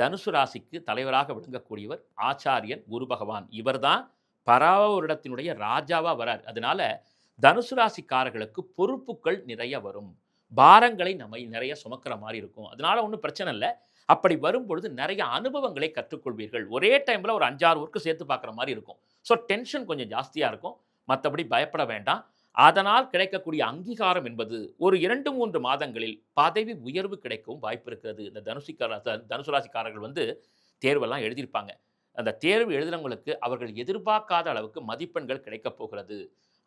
தனுசு ராசிக்கு தலைவராக விளங்கக்கூடியவர் ஆச்சாரியன் குரு பகவான். இவர்தான் பராபவ வருடத்தினுடைய ராஜாவா வரார். அதனால தனுசு ராசிக்காரர்களுக்கு பொறுப்புகள் நிறைய வரும். பாரங்களை நம்ம நிறைய சுமக்கிற மாரி இருக்கும். அதனால ஒண்ணும் பிரச்சனை இல்ல. அப்படி வரும்பொழுது நிறைய அனுபவங்களை கற்றுக்கொள்வீர்கள். ஒரே டைம்ல ஒரு 5, 6 ஒர்க் சேர்த்து பார்க்குற மாரி இருக்கும். ஸோ டென்ஷன் கொஞ்சம் ஜாஸ்தியா இருக்கும். மத்தபடி பயப்பட வேண்டாம். அதனால் கிடைக்கக்கூடிய அங்கீகாரம் என்பது ஒரு 2, 3 மாதங்களில் பதவி உயர்வு கிடைக்கவும் வாய்ப்பு இருக்கிறது. இந்த தனுசு ராசிக்காரர்கள் வந்து தேர்வெல்லாம் எழுதியிருப்பாங்க. அந்த தேர்வு எழுதுனவங்களுக்கு அவர்கள் எதிர்பார்க்காத அளவுக்கு மதிப்பெண்கள் கிடைக்கப் போகிறது.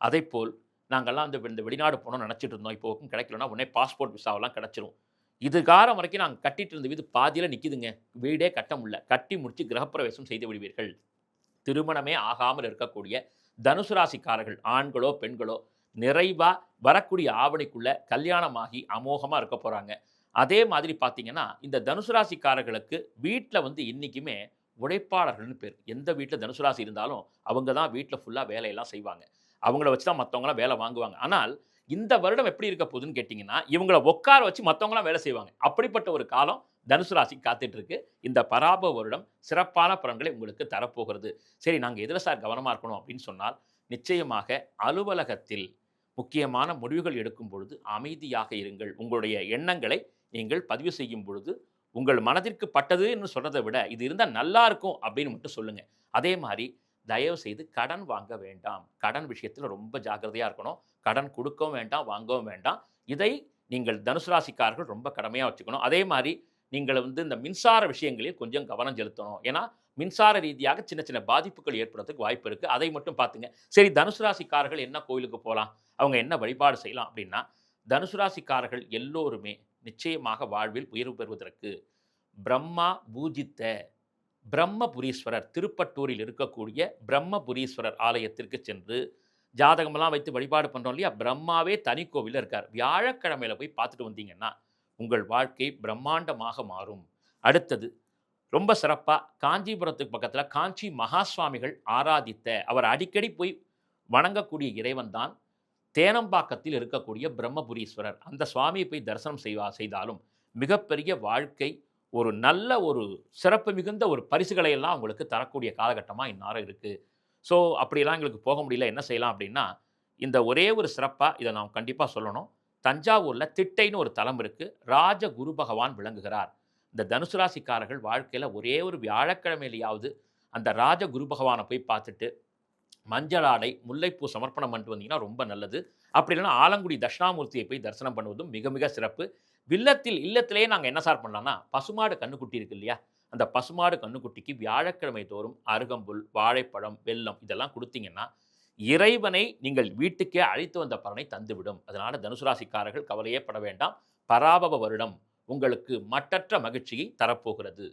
அதைப்போல் நாங்கலாம் இந்த வெளிநாடு போணும்னு நெனச்சிட்டு இருந்தோம். இப்போ கிடைக்கலன்னா உடனே பாஸ்போர்ட் விசாவெல்லாம் கிடைச்சிரும். இது காலம் வரைக்கும் நாங்க கட்டிட்டு இருந்த வீடு பாதியில நிக்குதுங்க. வீடே கட்ட முடியல. கட்டி முடிச்சு கிரகப்பிரவேசம் செய்து விடுவீர்கள். திருமணமே ஆகாமல் இருக்கக்கூடிய தனுசு ராசிக்காரர்கள் ஆண்களோ, பெண்களோ நிறைவா வரக்கூடிய ஆவணிக்குள்ள கல்யாணமாகி அமோகமா இருக்க போறாங்க. அதே மாதிரி பார்த்தீங்கன்னா, இந்த தனுசு ராசிக்காரர்களுக்கு வீட்ல வந்து இன்னைக்குமே உழைப்பாளர்கள்னு பேர். எந்த வீட்ல தனுசு ராசி இருந்தாலும், அவங்க தான் வீட்ல ஃபுல்லா வேலையெல்லாம் செய்வாங்க. அவங்கள வச்சு தான் மத்தவங்கலாம் வேலை வாங்குவாங்க. ஆனால், இந்த வருடம் எப்படி இருக்க போகுதுன்னு கேட்டீங்கன்னா, இவங்கள உட்கார வச்சு மத்தவங்கலாம் வேலை செய்வாங்க. அப்படிப்பட்ட ஒரு காலம் தனுசு ராசிக்கு காத்துட்டு இருக்கு. இந்த பராபவ வருடம் சிறப்பான பலன்களை உங்களுக்கு தரப்போகிறது. சரி நாங்க எதுல சார் கவனமா இருக்கணும் அப்படின்னு சொன்னால், நிச்சயமாக அலுவலகத்தில் முக்கியமான முடிவுகள் எடுக்கும் பொழுது அமைதியாக இருங்கள். உங்களுடைய எண்ணங்களை நீங்கள் பதிவு செய்யும் பொழுது, உங்கள் மனதிற்கு பட்டதுன்னு சொல்றத விட, இது இருந்தா நல்லா இருக்கும் அப்படின்னு மட்டும் சொல்லுங்க. அதே மாரி தயவு செய்து கடன் வாங்க வேண்டாம். கடன் விஷயத்துல ரொம்ப ஜாக்கிரதையா இருக்கணும். கடன் குடுக்கவும் வேண்டாம், வாங்கவும் வேண்டாம். இதை நீங்கள் தனுசு ராசிக்காரர்கள் ரொம்ப கடமையா வச்சுக்கணும். அதே மாரி நீங்கள் வந்து இந்த மின்சார விஷயங்களில் கொஞ்சம் கவனம் செலுத்தணும். ஏன்னா, மின்சார ரீதியாக சின்ன சின்ன பாதிப்புகள் ஏற்படுறதுக்கு வாய்ப்பு இருக்கு. அதை மட்டும் பார்த்துங்க. சரி தனுசு ராசிக்காரர்கள் என்ன கோயிலுக்கு போலாம்? அவங்க என்ன வழிபாடு செய்யலாம் அப்படின்னா, தனுசு ராசிக்காரர்கள் எல்லோருமே நிச்சயமாக வாழ்வில் உயர்வு பெறுவதற்கு பிரம்மா பூஜித்த பிரம்மபுரீஸ்வரர் திருப்பட்டூரில் இருக்கக்கூடிய பிரம்மபுரீஸ்வரர் ஆலயத்திற்கு சென்று ஜாதகமெல்லாம் வைத்து வழிபாடு பண்றோம் இல்லையா? பிரம்மாவே தனி கோவில்ல இருக்கார். வியாழக்கிழமையில போய் பார்த்துட்டு வந்தீங்கன்னா, உங்கள் வாழ்க்கை பிரம்மாண்டமாக மாறும். அடுத்தது ரொம்ப சிறப்பா காஞ்சிபுரத்துக்கு பக்கத்துல காஞ்சி மகா சுவாமிகள் ஆராதித்த அவர் அடிக்கடி போய் வணங்கக்கூடிய இறைவன் தான் தேனம்பாக்கத்தில் இருக்கக்கூடிய பிரம்மபுரீஸ்வரர். அந்த சுவாமியை போய் தரிசனம் செய்தாலும் மிகப்பெரிய வாழ்க்கை ஒரு நல்ல ஒரு சிறப்பு மிகுந்த ஒரு பரிசுகளை எல்லாம் உங்களுக்கு தரக்கூடிய காலகட்டமா இந்நேரம் இருக்கு. ஸோ அப்படியெல்லாம் எங்களுக்கு போக முடியல என்ன செய்யலாம் அப்படின்னா, இந்த ஒரே ஒரு சிறப்பா இத நான் கண்டிப்பா சொல்லணும். தஞ்சாவூர்ல திட்டைன்னு ஒரு தலம் இருக்கு. ராஜ குரு பகவான் விளங்குகிறார். இந்த தனுசு ராசிக்காரர்கள் வாழ்க்கையில ஒரே ஒரு வியாழக்கிழமையிலயாவது அந்த ராஜ குரு பகவான போய் பார்த்துட்டு மஞ்சள் ஆடை, முல்லைப்பூ சமர்ப்பணம் பண்ணிட்டு வந்தீங்கன்னா ரொம்ப நல்லது. அப்படி இல்லன்னா ஆலங்குடி தட்சிணாமூர்த்தியை போய் தரிசனம் பண்ணுவதும் மிக மிக சிறப்பு. இல்லத்திலேயே நாங்க என்ன சார் பண்ணலாம்னா, பசுமாடு கன்னுக்குட்டி இருக்கு இல்லையா? அந்த பசுமாடு கன்னுக்குட்டிக்கு வியாழக்கிழமை தோறும் அருகம்புல், வாழைப்பழம், வெல்லம் இதெல்லாம் குடுத்தீங்கன்னா, இறைவனை நீங்கள் வீட்டுக்கே அழைத்து வந்த பலனை தந்துவிடும். அதனால தனுசு ராசிக்காரர்கள் கவலையே பட வேண்டாம். பராபவ வருடம் உங்களுக்கு மட்டற்ற மகிழ்ச்சியை தரப்போகிறது.